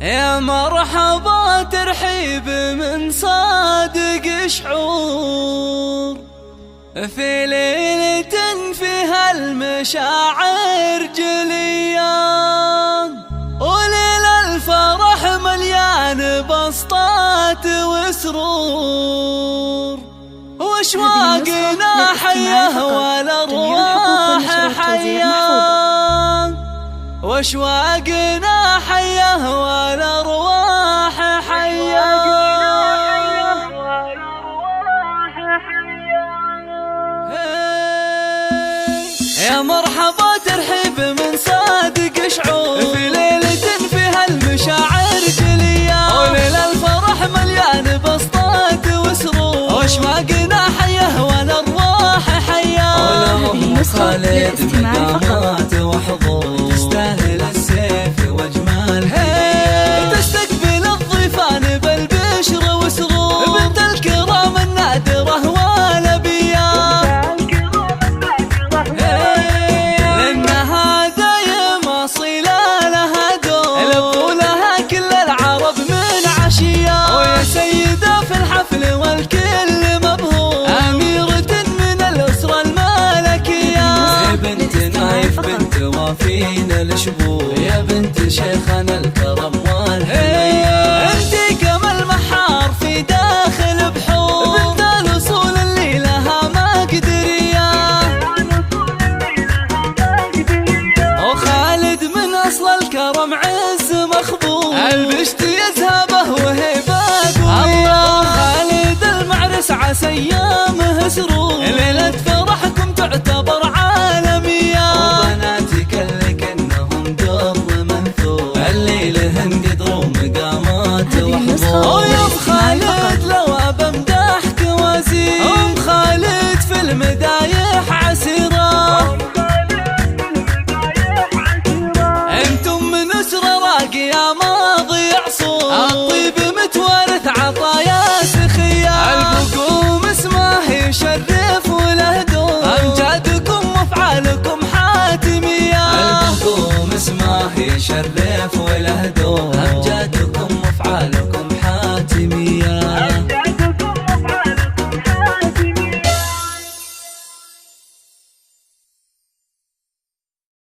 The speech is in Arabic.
يا مرحبا ترحيب من صادق شعور في ليلة فيها المشاعر جليان، وليل الفرح مليان بسطات وسرور، واشواقنا حيه والارواح حيان، واشواقنا حيه والارواح حيان. يا مرحبا ترحيب من صادق شعور في ليلة فيها المشاعر جليان، وليل الفرح مليان بسطات وسرور، واشواقنا حيه والارواح حيان. ام خالد مقامات وحضور تستاهل السيف واجمال هديه، تستقبل الضيفان بالبشر وسرور، بنت الكرام النادرة والابيان، لانها دايم اصيله لها دور، لبوا لها كل العرب من عشيان، ويا سيده في الحفل والكل مبهور، اميرة من الاسره الملكيه، يا بنت نايف بنت وافين الشبور، يا بنت شيخنا الكرم والحنيه، انتي كمال محار في داخل بحور، بنت الاصول اللي لها مقدريه، وخالد من اصل الكرم عز مخبور، البشت يذهبه وهبه قويه، خالد المعرس عسى ايامه سرور، ليله فرحكم تعتبر عالميه، وبناتك اللي كانهم در منثور، الليله قدروا مقامات وحضور. ويا ام خالد لو بمدحك وزير، ام خالد في المدايح عسيره، انتم من اسره راقيه ماضي عصور، الطيب متوارث عطايا سخيه، البقوم اسمه يشرف وله دور، امجادكم وافعالكم حاتميه، البقوم اسمه يشرف وله دور.